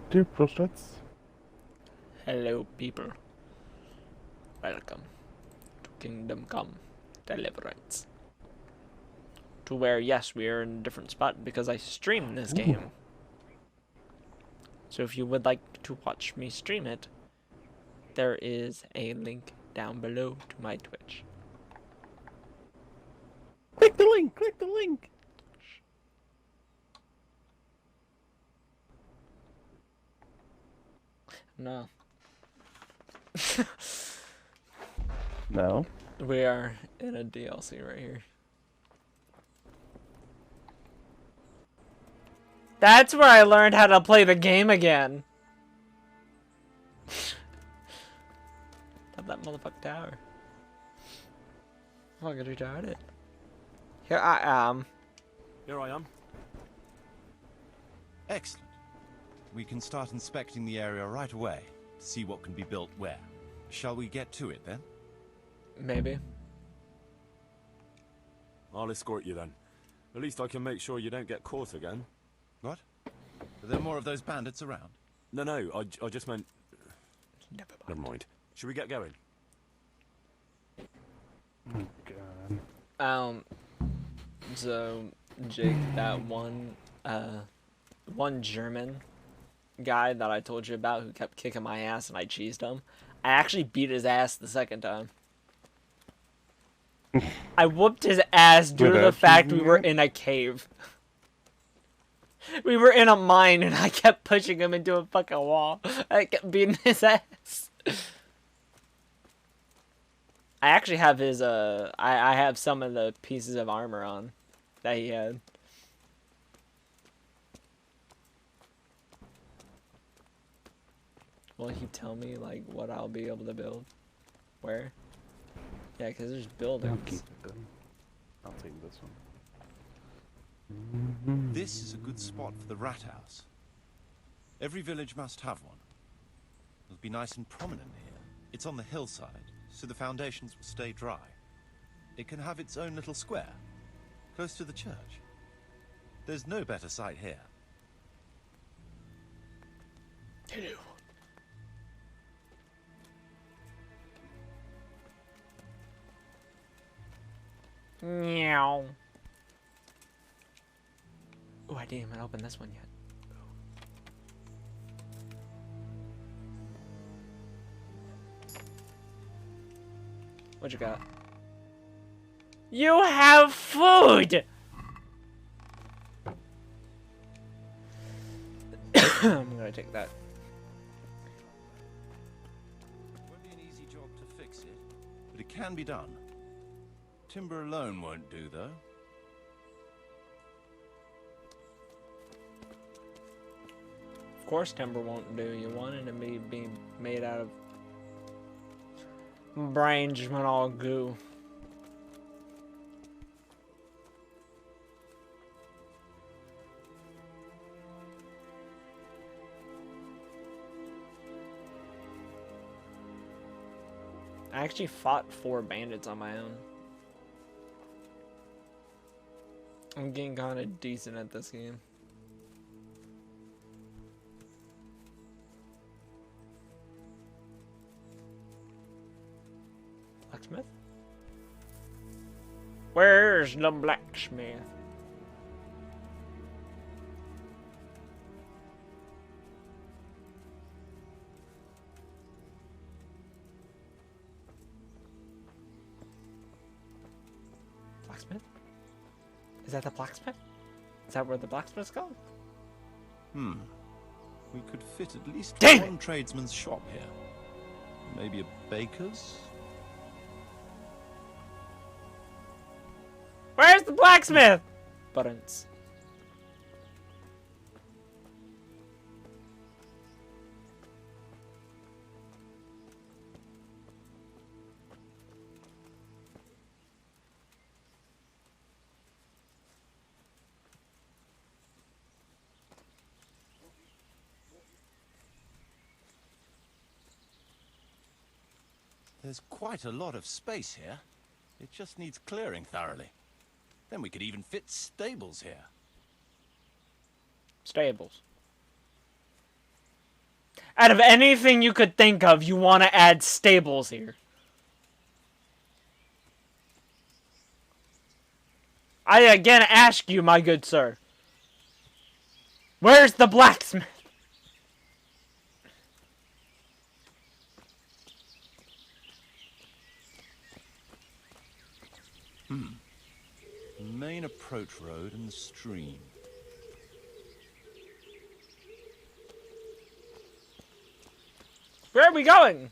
Dear prostrats. Hello, people. Welcome to Kingdom Come Deliverance. To where, yes, we are in a different spot because I stream this game. So if you would like to watch me stream it, there is a link down below to my Twitch. Click the link! Click the link! No. No. We are in a DLC right here. That's where I learned how to play the game again. Up that motherfucking tower. Fucking retarded. Here I am. Here I am. Excellent. We can start inspecting the area right away to see what can be built where. Shall we get to it then? Maybe. I'll escort you then. At least I can make sure you don't get caught again. What? Are there more of those bandits around? No, I just meant... Never Never mind. Should we get going? Oh, God. So, Jake, that one German guy that I told you about who kept kicking my ass and I cheesed him, I actually beat his ass the second time. I whooped his ass due to the Without fact we cheesing were him? in a cave. We were in a mine and I kept pushing him into a fucking wall. I kept beating his ass. I actually have his, I have some of the pieces of armor on that he had. Will he tell me, like, what I'll be able to build? Where? Yeah, because there's I'll buildings. keep it then. I'll take this one. This is a good spot for the rat house. Every village must have one. It'll be nice and prominent here. It's on the hillside, so the foundations will stay dry. It can have its own little square, close to the church. There's no better site here. Hello. Meow. Oh, I didn't even open this one yet. What you got? You have food! I'm gonna take that. Won't be an easy job to fix it, but it can be done. Timber alone won't do, though. Of course timber won't do. You want it to be made out of brains and all goo. I actually fought 4 bandits on my own. I'm getting kind of decent at this game. Blacksmith? Where's the blacksmith? Blacksmith? Is that the blacksmith? Is that where the blacksmith's going? We could fit at least Damn one tradesman's shop here. Maybe a baker's? Where's the blacksmith? Buttons. There's quite a lot of space here. It just needs clearing thoroughly. Then we could even fit stables here. Stables. Out of anything you could think of, you want to add stables here. I again ask you, my good sir. Where's the blacksmith? The main approach road and the stream. Where are we going?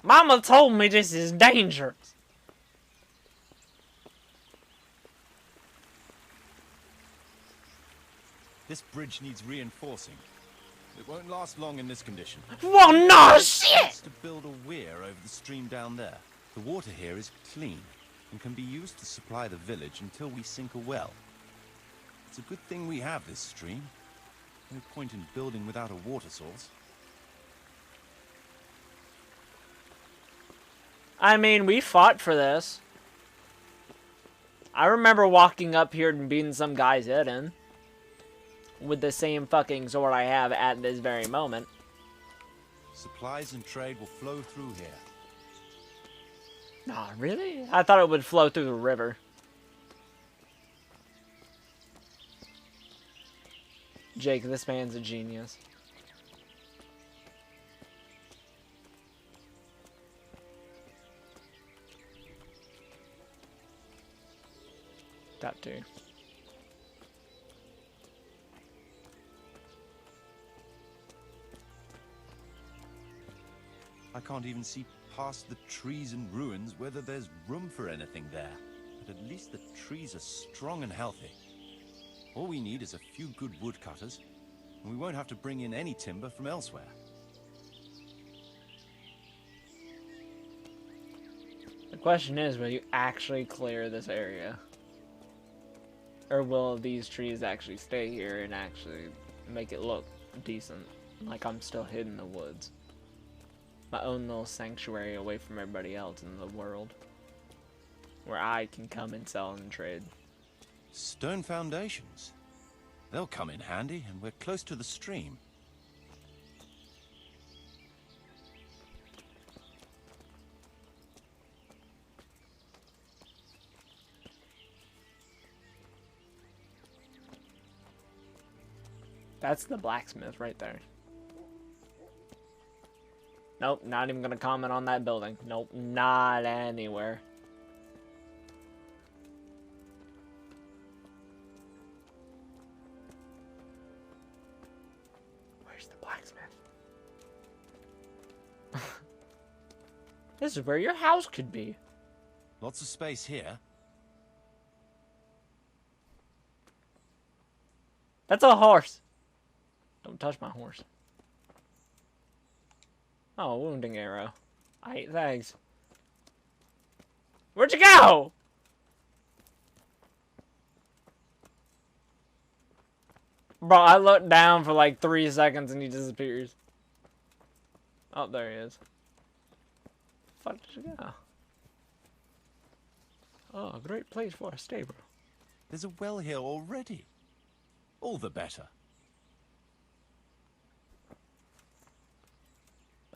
Mama told me this is dangerous. This bridge needs reinforcing. It won't last long in this condition. Well, no shit! To build a weir over the stream down there. The water here is clean and can be used to supply the village until we sink a well. It's a good thing we have this stream. No point in building without a water source. I mean, we fought for this. I remember walking up here and beating some guy's head in. With the same fucking sword I have at this very moment. Supplies and trade will flow through here. Nah, really? I thought it would flow through the river. Jake, this man's a genius. Got to. I can't even see past the trees and ruins whether there's room for anything there. But at least the trees are strong and healthy. All we need is a few good woodcutters, and we won't have to bring in any timber from elsewhere. The question is, will you actually clear this area? Or will these trees actually stay here and actually make it look decent? Like I'm still hidden in the woods. My own little sanctuary away from everybody else in the world. Where I can come and sell and trade. Stone foundations. They'll come in handy, and we're close to the stream. That's the blacksmith right there. Nope, not even gonna comment on that building. Nope, not anywhere. Where's the blacksmith? This is where your house could be. Lots of space here. That's a horse. Don't touch my horse. Oh, wounding arrow. Thanks. Where'd you go? Bro, I looked down for like 3 seconds and he disappears. Oh, there he is. Fuck did you go? Oh, a great place for a stable. There's a well here already. All the better.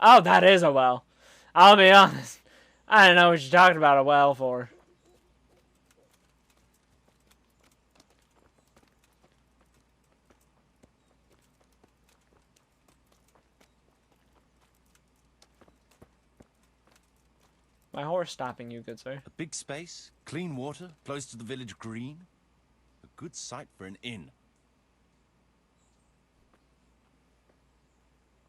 Oh, that is a well. I'll be honest. I didn't know what you're talking about a well for. My horse stopping you, good sir. A big space, clean water, close to the village green. A good site for an inn.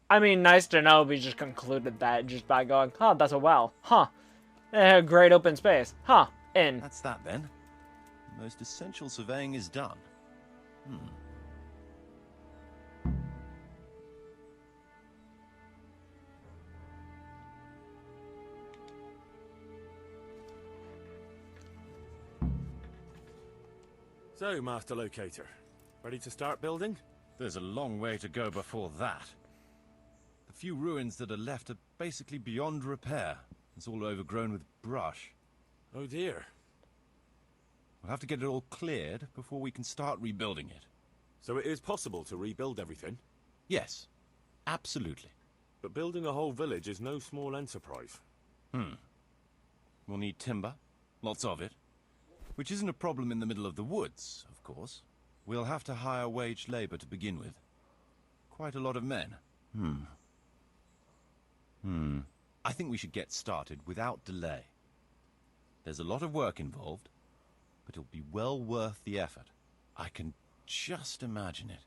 I mean, nice to know we just concluded that just by going, oh, that's a well. Huh. Great open space. Huh. Inn. That's that then. The most essential surveying is done. So, Master Locator, ready to start building? There's a long way to go before that. The few ruins that are left are basically beyond repair. It's all overgrown with brush. Oh dear. We'll have to get it all cleared before we can start rebuilding it. So it is possible to rebuild everything? Yes, absolutely. But building a whole village is no small enterprise. We'll need timber, lots of it. Which isn't a problem in the middle of the woods, of course. We'll have to hire wage labor to begin with. Quite a lot of men. I think we should get started without delay. There's a lot of work involved, but it'll be well worth the effort. I can just imagine it.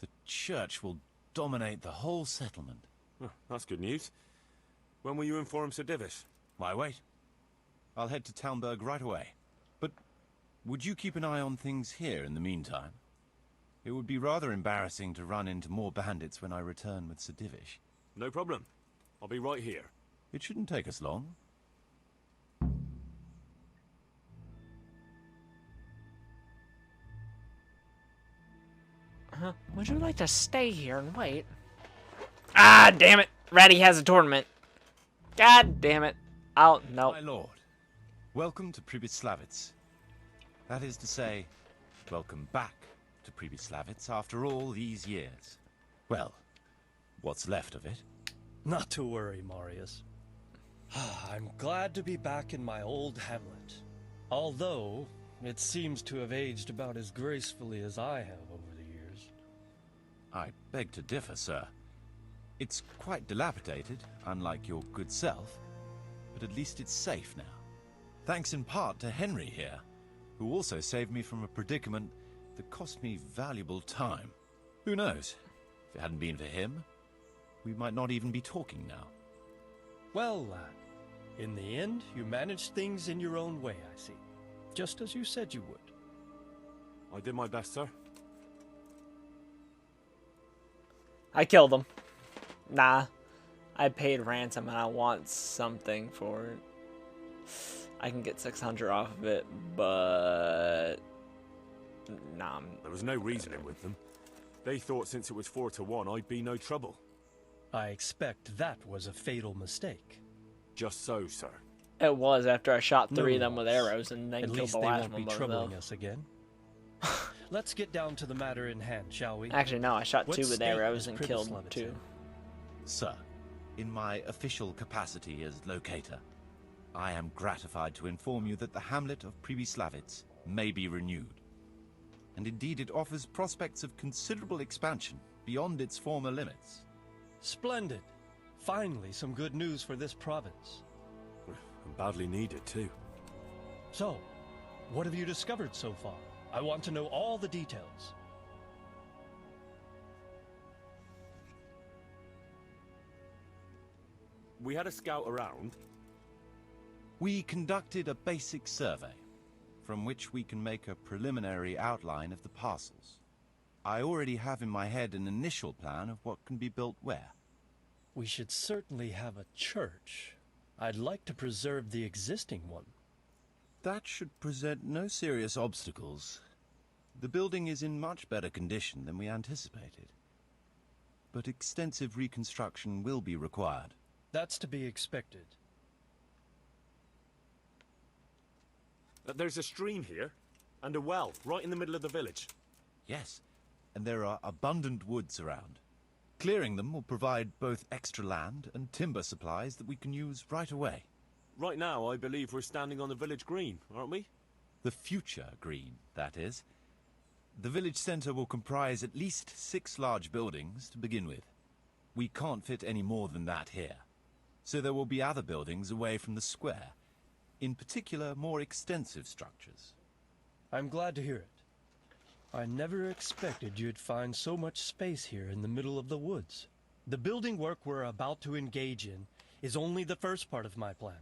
The church will dominate the whole settlement. Oh, that's good news. When will you inform Sir Divish? Why wait? I'll head to Talmberg right away. But would you keep an eye on things here in the meantime? It would be rather embarrassing to run into more bandits when I return with Sir Divish. No problem. I'll be right here. It shouldn't take us long. Would you like to stay here and wait? Ah, damn it! Ratty has a tournament. God damn it. Oh, no. My lord, welcome to Pribyslavitz. That is to say, welcome back to Pribyslavitz after all these years. Well, what's left of it. Not to worry, Marius. I'm glad to be back in my old hamlet. Although, it seems to have aged about as gracefully as I have over the years. I beg to differ, sir. It's quite dilapidated, unlike your good self, but at least it's safe now. Thanks in part to Henry here, who also saved me from a predicament that cost me valuable time. Who knows? If it hadn't been for him, we might not even be talking now. Well, lad, in the end, you managed things in your own way, I see. Just as you said you would. I did my best, sir. I killed him. Nah. I paid ransom and I want something for it. I can get 600 off of it, but... Nah. There was no reasoning with them. They thought since it was 4-1, I'd be no trouble. I expect that was a fatal mistake. Just so, sir. It was after I shot No 3 of them with loss. arrows and then At killed least the they last won't be one by troubling myself. us again. Let's get down to the matter in hand, shall we? Actually, no, I shot What 2 with state arrows is and killed Pribyslavitz 2. in? Sir, in my official capacity as locator, I am gratified to inform you that the hamlet of Pribyslavitz may be renewed. And indeed it offers prospects of considerable expansion beyond its former limits. Splendid. Finally, some good news for this province. And badly needed, too. So, what have you discovered so far? I want to know all the details. We had a scout around. We conducted a basic survey, from which we can make a preliminary outline of the parcels. I already have in my head an initial plan of what can be built where. We should certainly have a church. I'd like to preserve the existing one. That should present no serious obstacles. The building is in much better condition than we anticipated. But extensive reconstruction will be required. That's to be expected. There's a stream here, and a well, right in the middle of the village. Yes, and there are abundant woods around. Clearing them will provide both extra land and timber supplies that we can use right away. Right now, I believe we're standing on the village green, aren't we? The future green, that is. The village centre will comprise at least 6 large buildings to begin with. We can't fit any more than that here. So there will be other buildings away from the square. In particular, more extensive structures. I'm glad to hear it. I never expected you'd find so much space here in the middle of the woods. The building work we're about to engage in is only the first part of my plan.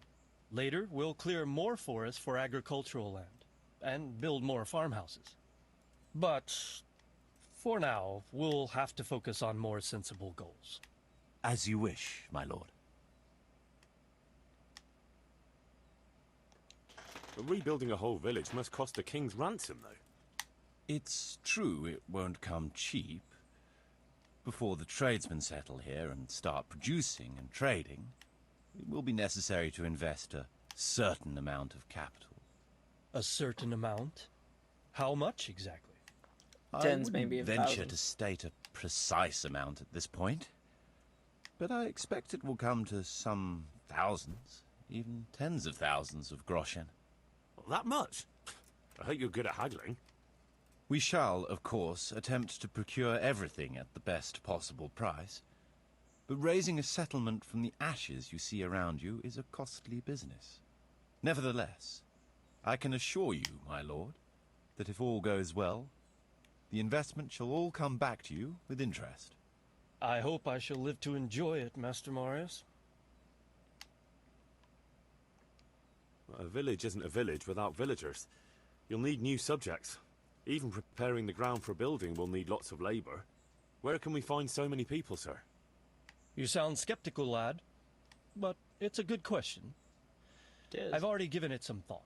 Later, we'll clear more forest for agricultural land, and build more farmhouses. But, for now, we'll have to focus on more sensible goals. As you wish, my lord. But rebuilding a whole village must cost a king's ransom, though. It's true it won't come cheap. Before the tradesmen settle here and start producing and trading, it will be necessary to invest a certain amount of capital. A certain amount? How much exactly? Tens, maybe wouldn't of venture thousands. to state a precise amount at this point, but I expect it will come to some thousands, even tens of thousands of groschen. That much? I hope you're good at haggling. We shall, of course, attempt to procure everything at the best possible price, but raising a settlement from the ashes you see around you is a costly business. Nevertheless, I can assure you, my lord, that if all goes well, the investment shall all come back to you with interest. I hope I shall live to enjoy it, Master Marius. A village isn't a village without villagers. You'll need new subjects. Even preparing the ground for a building will need lots of labor. Where can we find so many people, sir? You sound skeptical, lad, but it's a good question. It is. I've already given it some thought.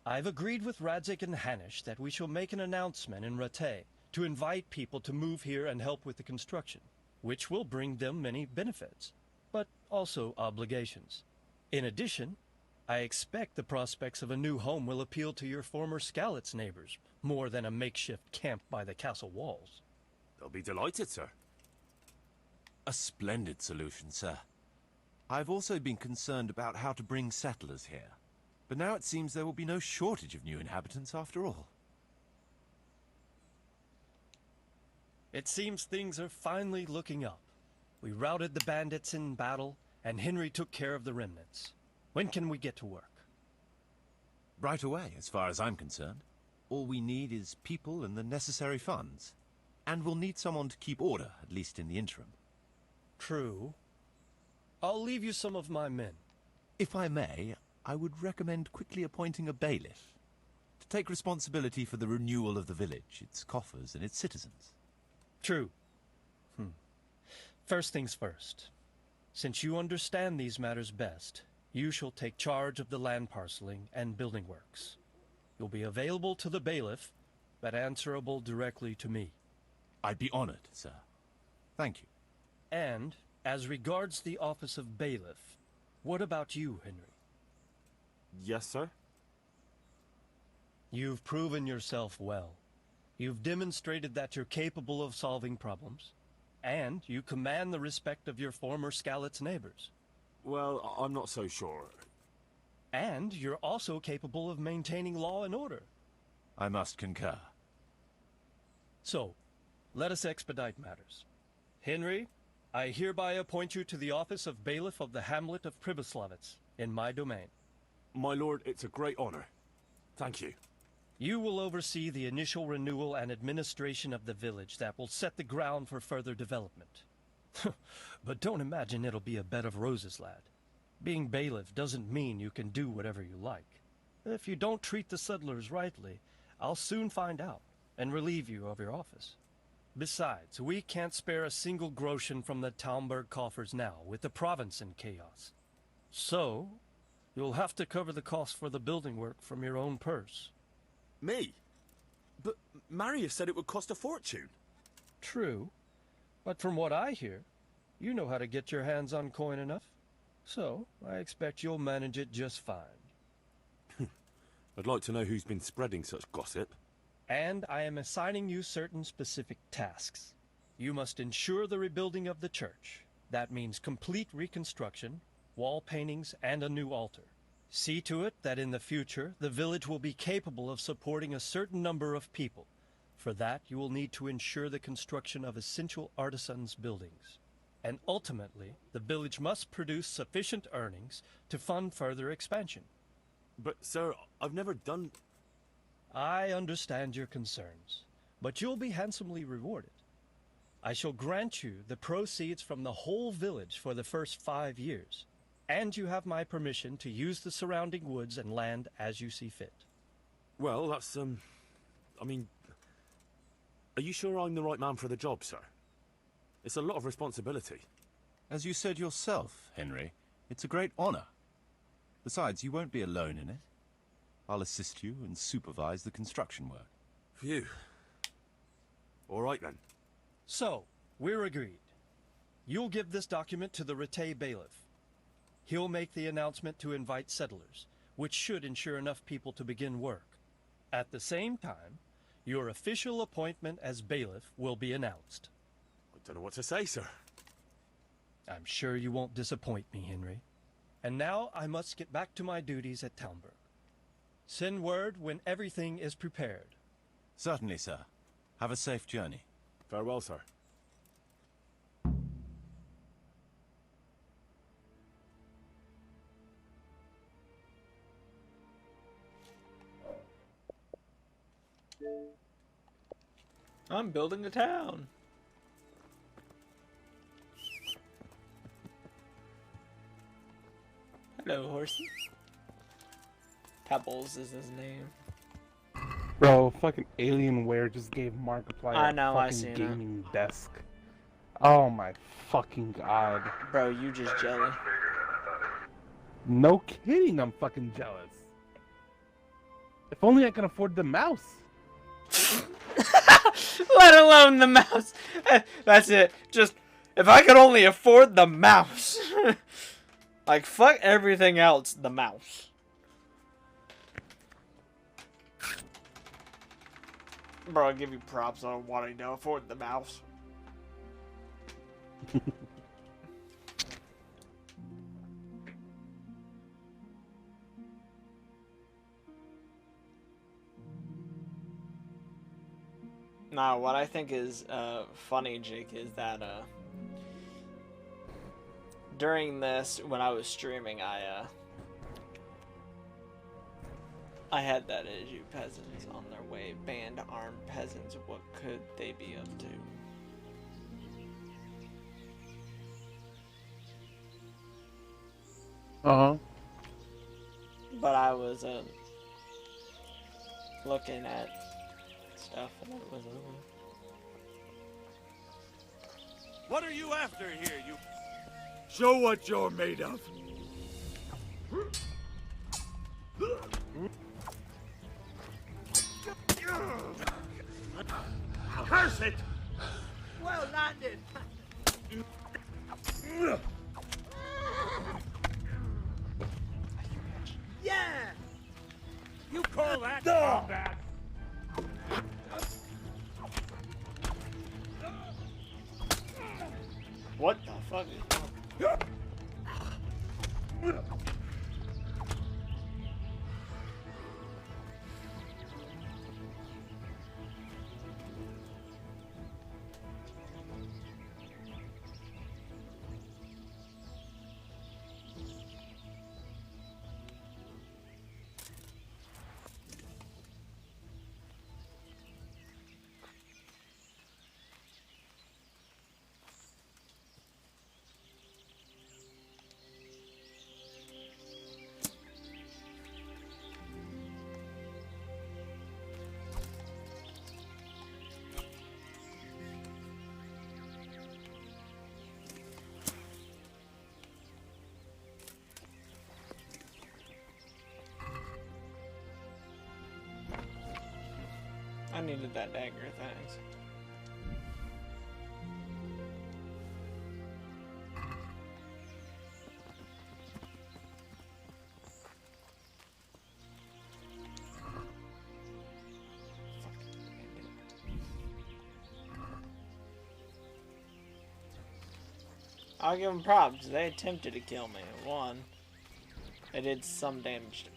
I've agreed with Radzig and Hanish that we shall make an announcement in Rattay to invite people to move here and help with the construction, which will bring them many benefits, but also obligations. In addition, I expect the prospects of a new home will appeal to your former Skalitz neighbors, more than a makeshift camp by the castle walls. They'll be delighted, sir. A splendid solution, sir. I've also been concerned about how to bring settlers here, but now it seems there will be no shortage of new inhabitants after all. It seems things are finally looking up. We routed the bandits in battle, and Henry took care of the remnants. When can we get to work? Right away, as far as I'm concerned. All we need is people and the necessary funds. And we'll need someone to keep order, at least in the interim. True. I'll leave you some of my men. If I may, I would recommend quickly appointing a bailiff to take responsibility for the renewal of the village, its coffers and its citizens. True. First things first. Since you understand these matters best, you shall take charge of the land parceling and building works. You'll be available to the bailiff, but answerable directly to me. I'd be honored, sir. Thank you. And, as regards the office of bailiff, what about you, Henry? Yes, sir? You've proven yourself well. You've demonstrated that you're capable of solving problems, and you command the respect of your former Skalitz neighbors. Well, I'm not so sure. And you're also capable of maintaining law and order. I must concur. So, let us expedite matters. Henry, I hereby appoint you to the office of bailiff of the hamlet of Pribyslavitz, in my domain. My lord, it's a great honor. Thank you. You will oversee the initial renewal and administration of the village that will set the ground for further development. But don't imagine it'll be a bed of roses, lad. Being bailiff doesn't mean you can do whatever you like. If you don't treat the settlers rightly, I'll soon find out and relieve you of your office. Besides, we can't spare a single groschen from the Talmberg coffers now, with the province in chaos. So, you'll have to cover the cost for the building work from your own purse. Me? But Marius said it would cost a fortune. True, but from what I hear, you know how to get your hands on coin enough. So, I expect you'll manage it just fine. I'd like to know who's been spreading such gossip. And I am assigning you certain specific tasks. You must ensure the rebuilding of the church. That means complete reconstruction, wall paintings, and a new altar. See to it that in the future, the village will be capable of supporting a certain number of people. For that, you will need to ensure the construction of essential artisans' buildings. And ultimately, the village must produce sufficient earnings to fund further expansion. But, sir, I've never done... I understand your concerns, but you'll be handsomely rewarded. I shall grant you the proceeds from the whole village for the first 5 years, and you have my permission to use the surrounding woods and land as you see fit. Well, that's, I mean... Are you sure I'm the right man for the job, sir? It's a lot of responsibility. As you said yourself, Henry, it's a great honor. Besides, you won't be alone in it. I'll assist you and supervise the construction work. Phew. All right, then. So, we're agreed. You'll give this document to the Rattay bailiff. He'll make the announcement to invite settlers, which should ensure enough people to begin work. At the same time, your official appointment as bailiff will be announced. I don't know what to say, sir. I'm sure you won't disappoint me, Henry. And now I must get back to my duties at Talmberg. Send word when everything is prepared. Certainly, sir. Have a safe journey. Farewell, sir. I'm building a town. Hello, horsey. Pebbles is his name. Bro, fucking Alienware just gave Markiplier I know, I a seen fucking it. gaming desk. Oh my fucking god. Bro, you just jelly. No kidding, I'm fucking jealous. If only I can afford the mouse. Let alone the mouse. That's it. Just, if I could only afford the mouse. Like, fuck everything else, the mouse. Bro, I'll give you props on wanting to afford the mouse. Nah, what I think is funny, Jake, is that during this, when I was streaming, I had that as you peasants on their way. Banned armed peasants, what could they be up to? Uh-huh. But I was looking at stuff and it was What are you after here, you... Show what you're made of. Curse it! Well landed. Yeah. You call that combat? what the fuck is I needed that dagger, thanks. I'll give them props. They attempted to kill me. One, they did some damage to me.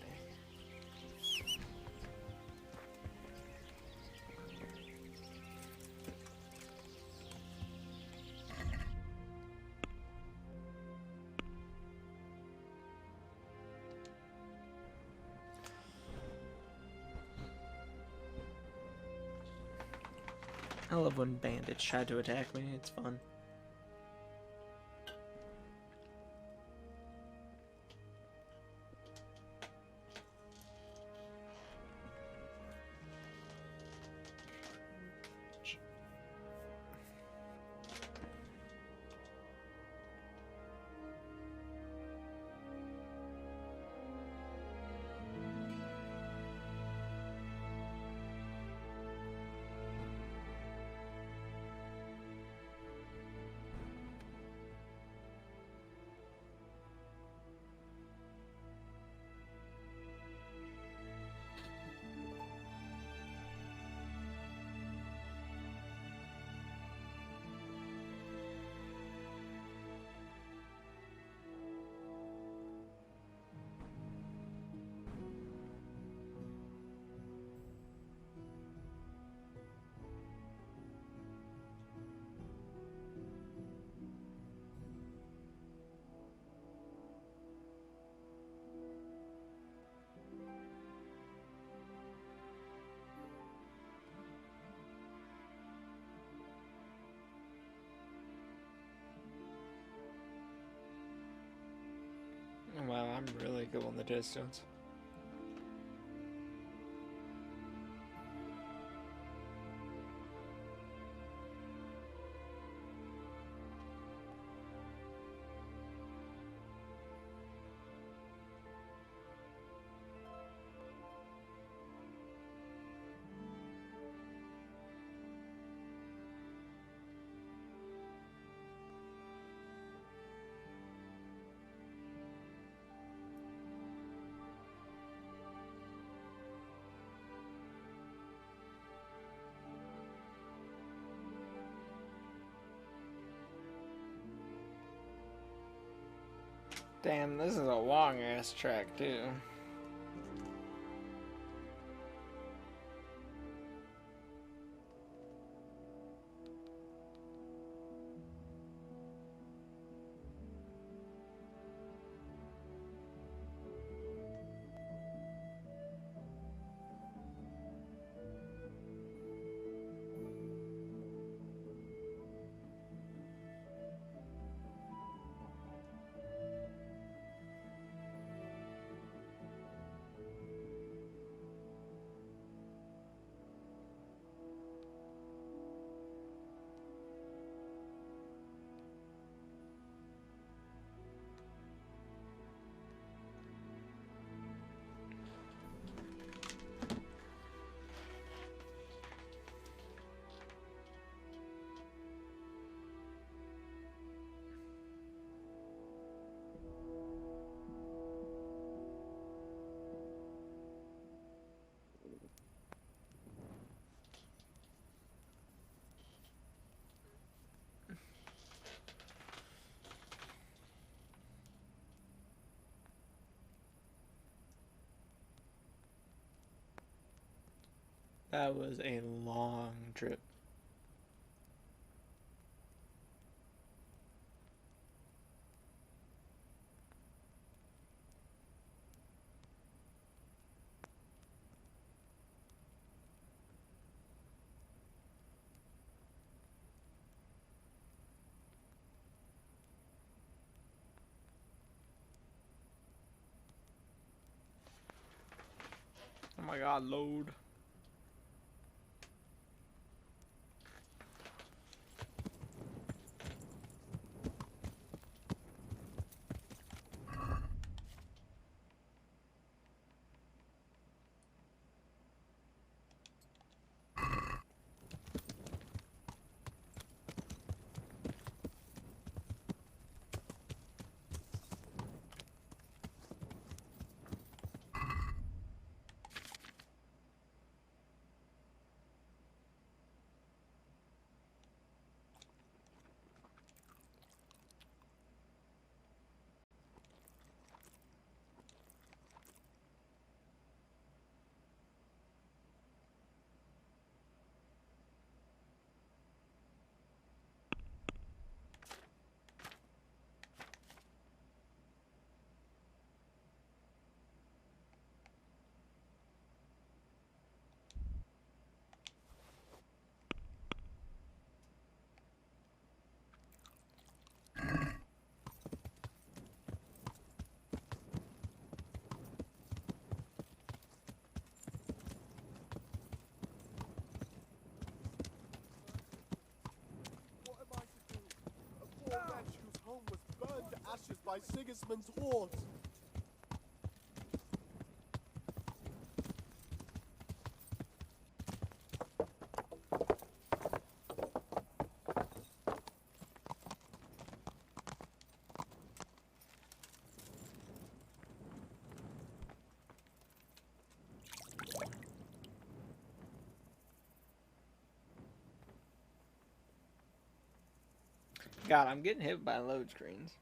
I love when bandits try to attack me. It's fun. I'm really cool in the distance. Damn, this is a long ass track too. That was a long trip. Oh my god, load. What am I to do? A poor wretch whose home was burned to ashes by Sigismund's hordes. God, I'm getting hit by load screens.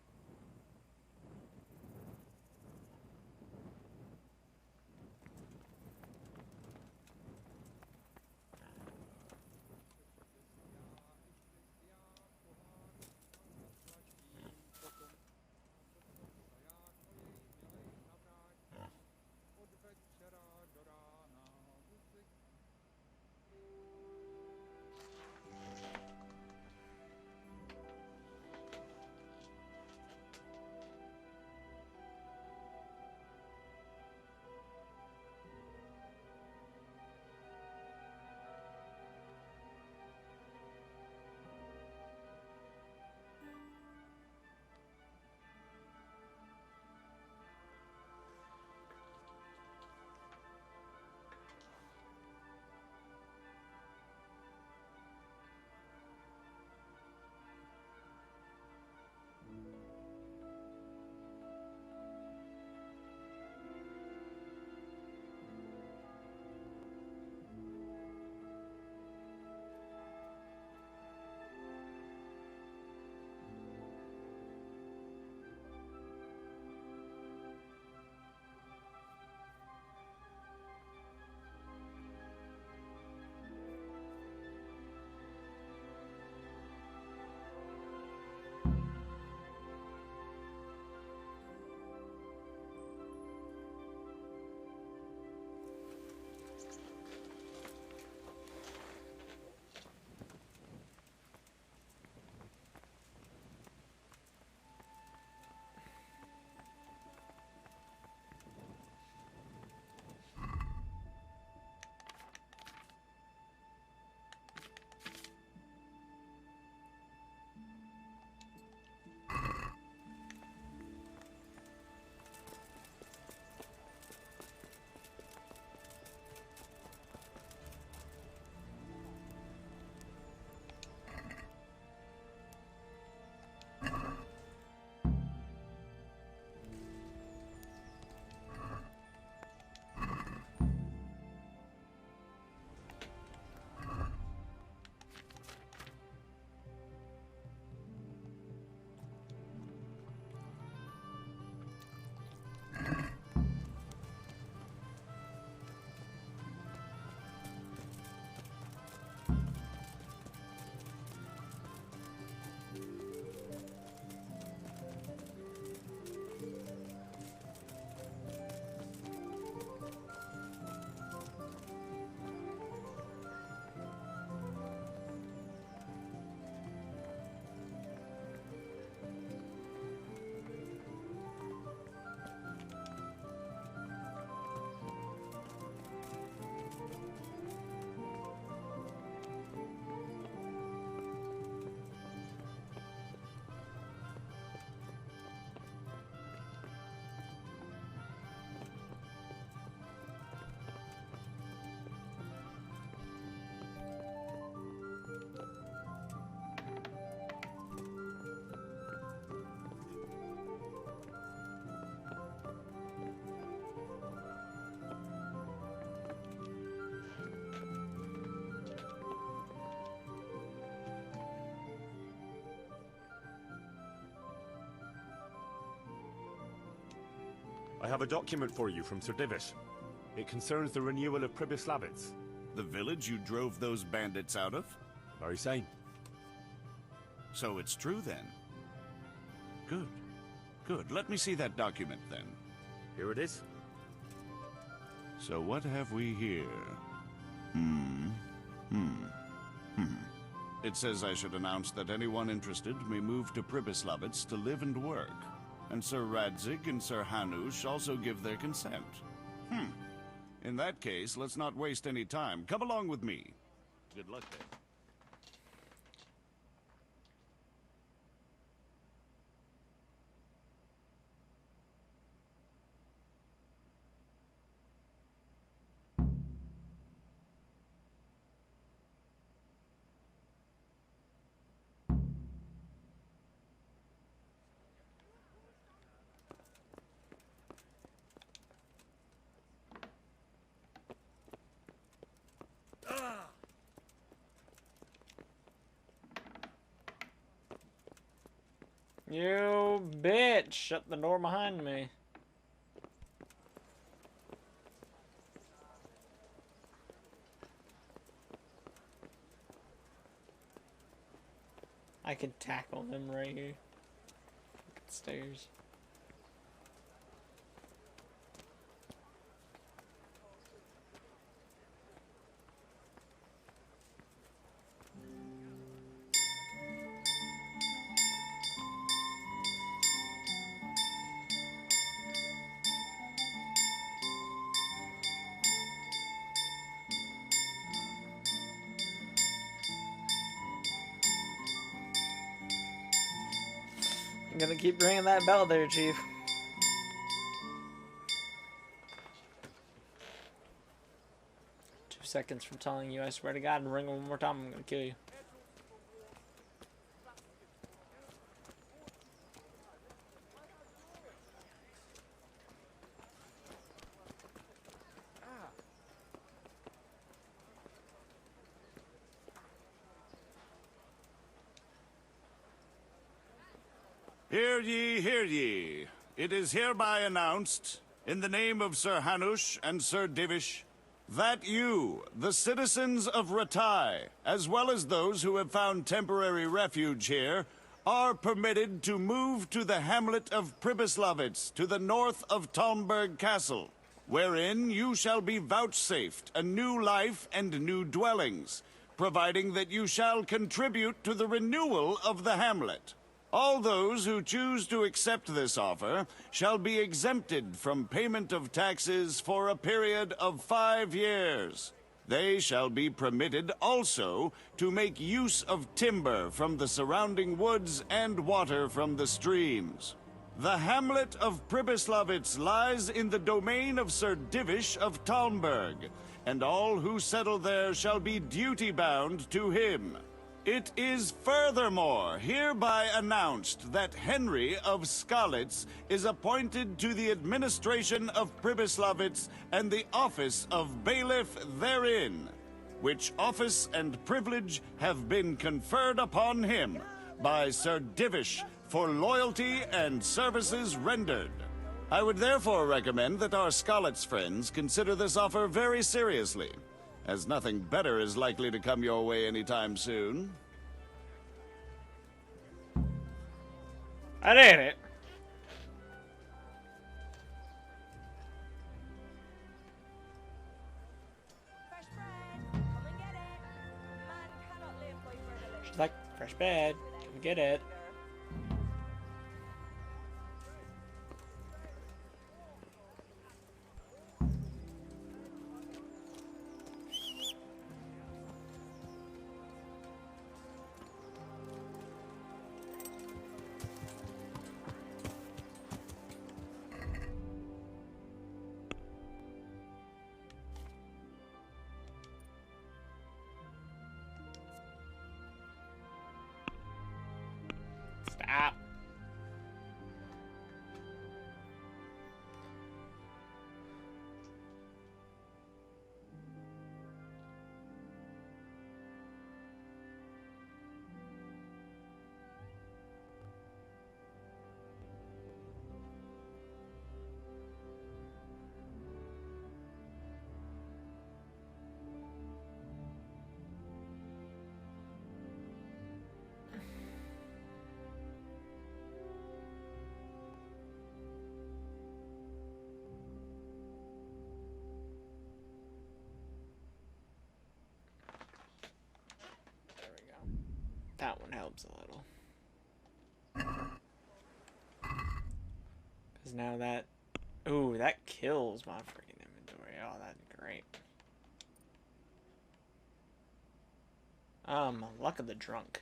I have a document for you from Sir Divish. It concerns the renewal of Pribyslavitz. The village you drove those bandits out of? Very same. So it's true then? Good. Good. Let me see that document then. Here it is. So what have we here? It says I should announce that anyone interested may move to Pribyslavitz to live and work. And Sir Radzig and Sir Hanush also give their consent. In that case, let's not waste any time. Come along with me. Good luck there. You bitch! Shut the door behind me. I could tackle him right here. Stairs. I'm gonna keep ringing that bell there, Chief. Seconds from telling you, I swear to God, and ring it one more time, I'm gonna kill you. Hear ye, hear ye. It is hereby announced, in the name of Sir Hanush and Sir Divish, that you, the citizens of Rattay, as well as those who have found temporary refuge here, are permitted to move to the hamlet of Pribyslavitz, to the north of Talmberg Castle, wherein you shall be vouchsafed a new life and new dwellings, providing that you shall contribute to the renewal of the hamlet. All those who choose to accept this offer shall be exempted from payment of taxes for a period of 5 years. They shall be permitted also to make use of timber from the surrounding woods and water from the streams. The hamlet of Pribyslavitz lies in the domain of Sir Divish of Talmberg, and all who settle there shall be duty-bound to him. It is furthermore hereby announced that Henry of Skalitz is appointed to the administration of Pribyslavitz and the office of bailiff therein, which office and privilege have been conferred upon him by Sir Divish for loyalty and services rendered. I would therefore recommend that our Skalitz friends consider this offer very seriously, as nothing better is likely to come your way anytime soon. I did it. Fresh bread, come and get it. Man cannot live by bread alone. She's like, fresh bed, come get it. That one helps a little. Because now that... Ooh, that kills my freaking inventory. Oh, that's great. Luck of the drunk.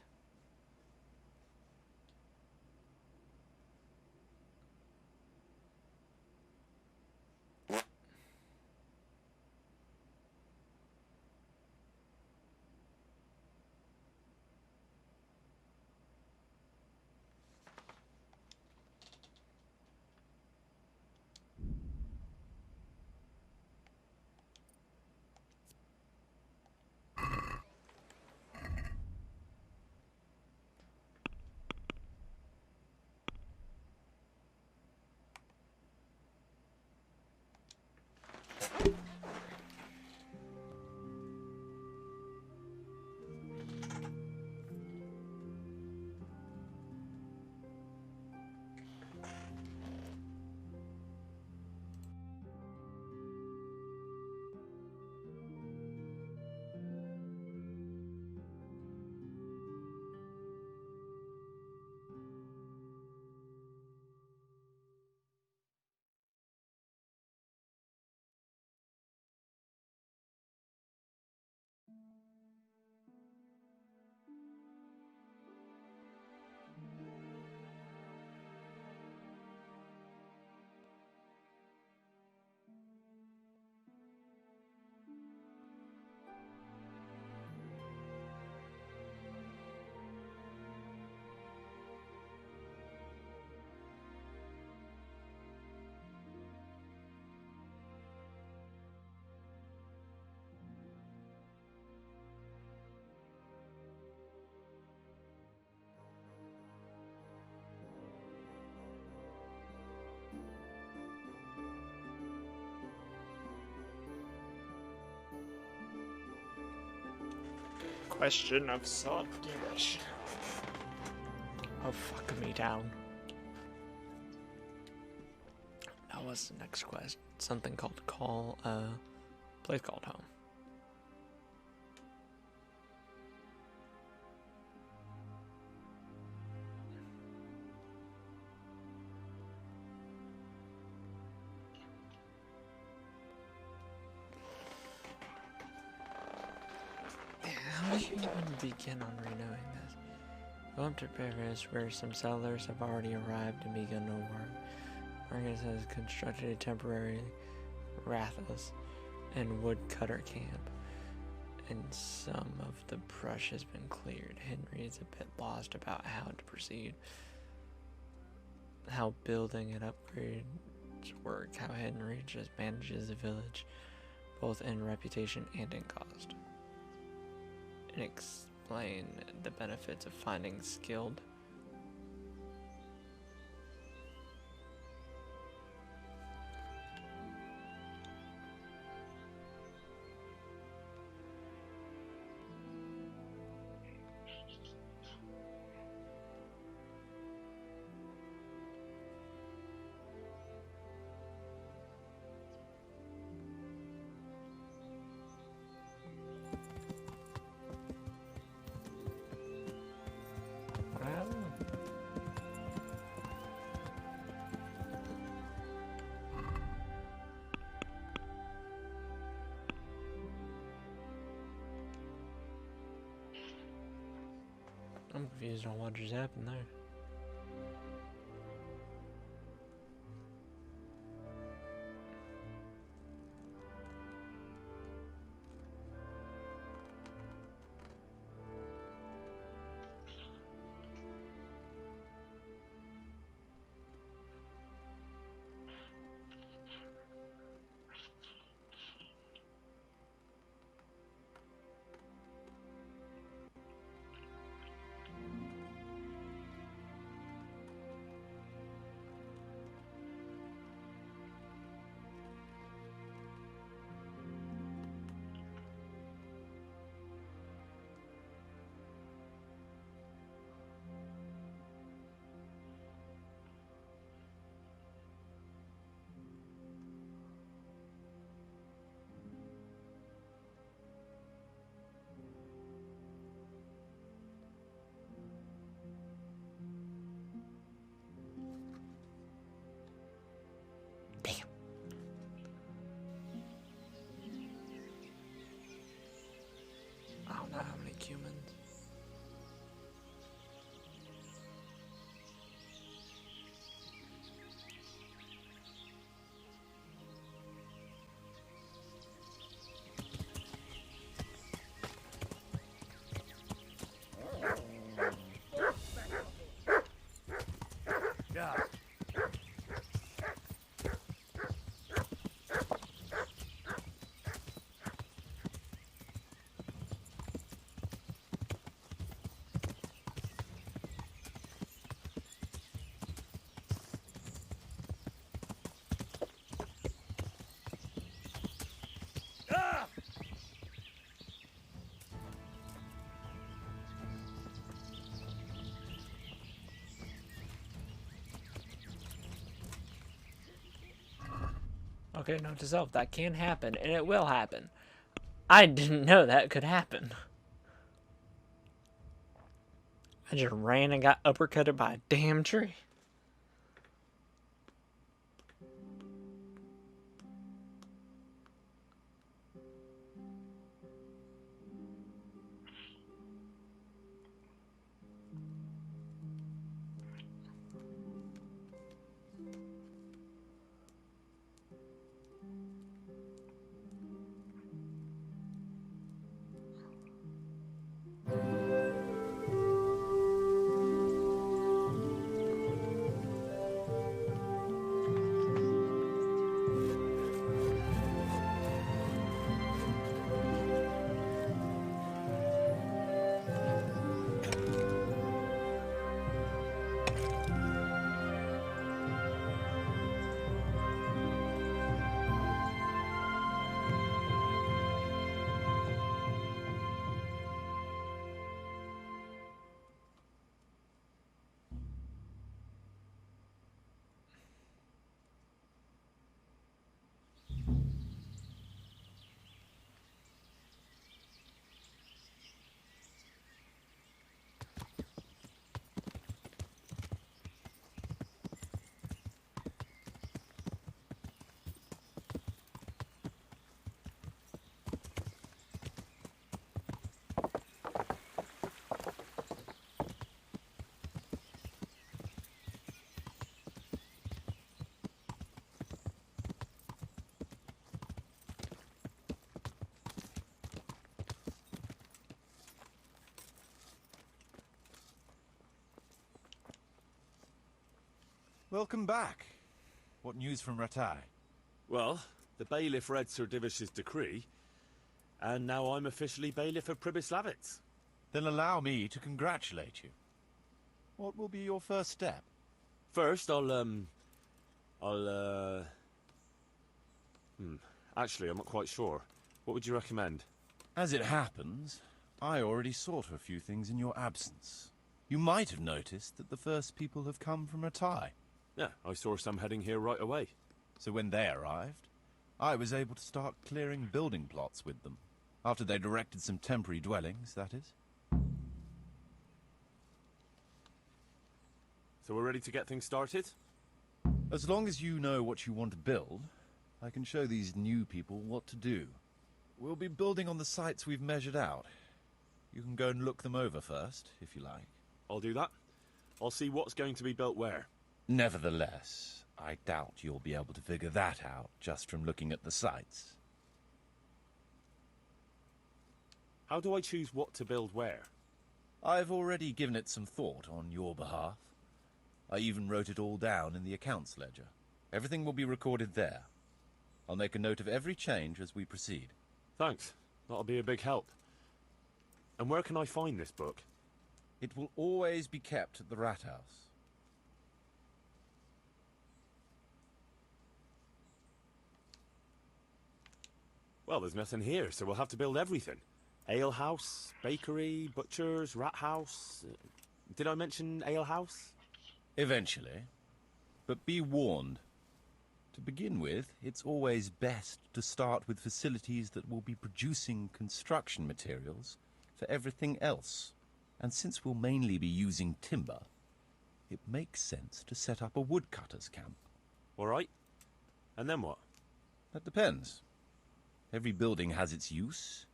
Question of Sir Divish. Oh, fuck me down. Now what's the next quest? Something called place called home. How do you even begin on renewing this? Go up to Paris, where some settlers have already arrived and begun to work. Marcus has constructed a temporary rathas and woodcutter camp, and some of the brush has been cleared. Henry is a bit lost about how to proceed, how building and upgrades work, how Henry just manages the village, both in reputation and in cost, and explain the benefits of finding skilled I'm confused on what just happened there. Okay, note to self, that can happen, and it will happen. I didn't know that could happen. I just ran and got uppercutted by a damn tree. Welcome back. What news from Rattay? Well, the bailiff read Sir Divish's decree, and now I'm officially bailiff of Pribyslavitz. Then allow me to congratulate you. What will be your first step? First, actually, I'm not quite sure. What would you recommend? As it happens, I already saw to a few things in your absence. You might have noticed that the first people have come from Rattay. Yeah, I saw some heading here right away. So when they arrived, I was able to start clearing building plots with them. After they'd erected some temporary dwellings, that is. So we're ready to get things started? As long as you know what you want to build, I can show these new people what to do. We'll be building on the sites we've measured out. You can go and look them over first, if you like. I'll do that. I'll see what's going to be built where. Nevertheless, I doubt you'll be able to figure that out just from looking at the sites. How do I choose what to build where? I've already given it some thought on your behalf. I even wrote it all down in the accounts ledger. Everything will be recorded there. I'll make a note of every change as we proceed. Thanks. That'll be a big help. And where can I find this book? It will always be kept at the Rat House. Well, there's nothing here, so we'll have to build everything. Ale house, bakery, butchers, rat house. Did I mention ale house? Eventually. But be warned. To begin with, it's always best to start with facilities that will be producing construction materials for everything else. And since we'll mainly be using timber, it makes sense to set up a woodcutter's camp. All right. And then what? That depends. Every building has its use.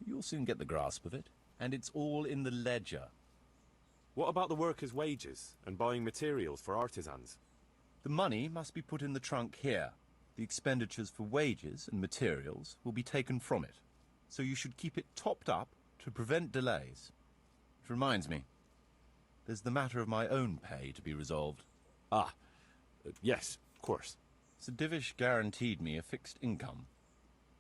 You'll soon get the grasp of it, and it's all in the ledger. What about the workers' wages and buying materials for artisans? The money must be put in the trunk here. The expenditures for wages and materials will be taken from it. So you should keep it topped up to prevent delays. Which reminds me, there's the matter of my own pay to be resolved. Yes, of course. Sir Divish guaranteed me a fixed income.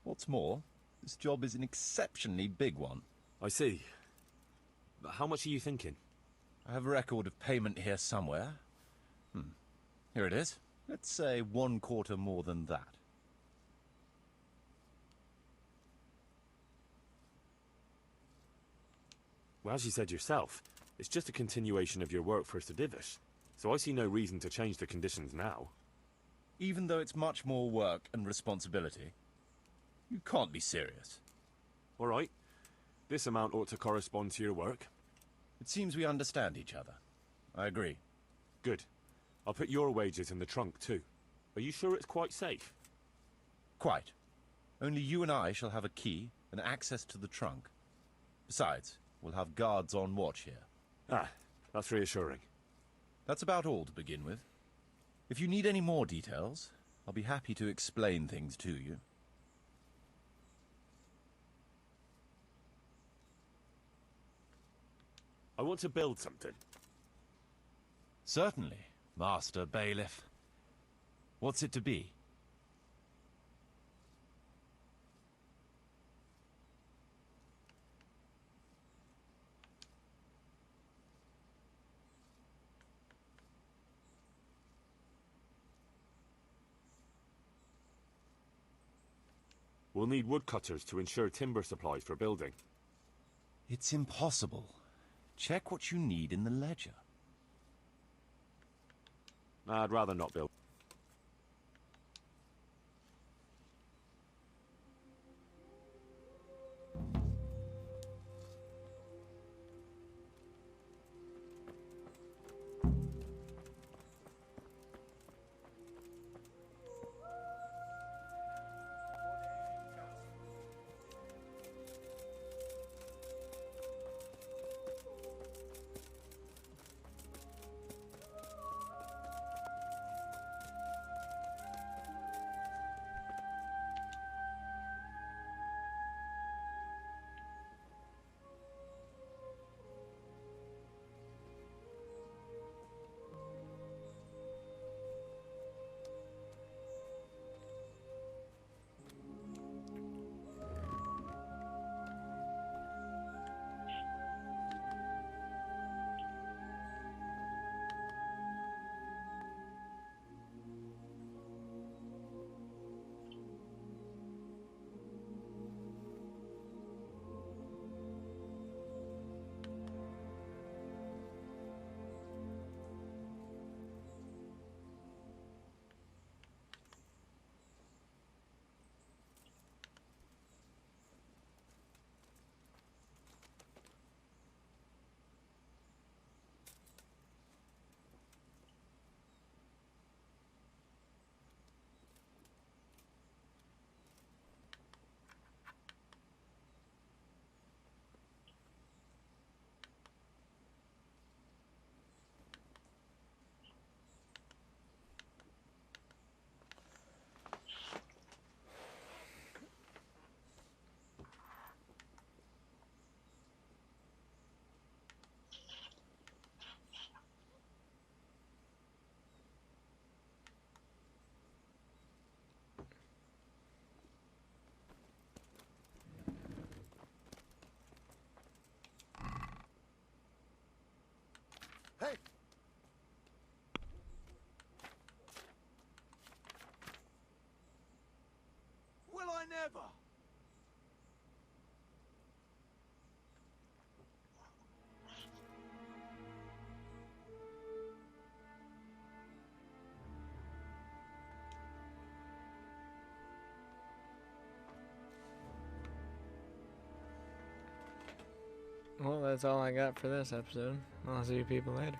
What's more, this job is an exceptionally big one. I see. But how much are you thinking? I have a record of payment here somewhere. Here it is. Let's say 1/4 more than that. Well, as you said yourself, it's just a continuation of your work for Sir Divish, so I see no reason to change the conditions now. even though it's much more work and responsibility? You can't be serious. All right. This amount ought to correspond to your work. It seems we understand each other. I agree. Good. I'll put your wages in the trunk, too. Are you sure it's quite safe? Quite. Only you and I shall have a key and access to the trunk. Besides, we'll have guards on watch here. Ah, that's reassuring. That's about all to begin with. If you need any more details, I'll be happy to explain things to you. I want to build something. Certainly, Master Bailiff. What's it to be? We'll need woodcutters to ensure timber supplies for building. It's impossible. Check what you need in the ledger. I'd rather not build. Hey! Will I never? Well, that's all I got for this episode. I'll see you people later.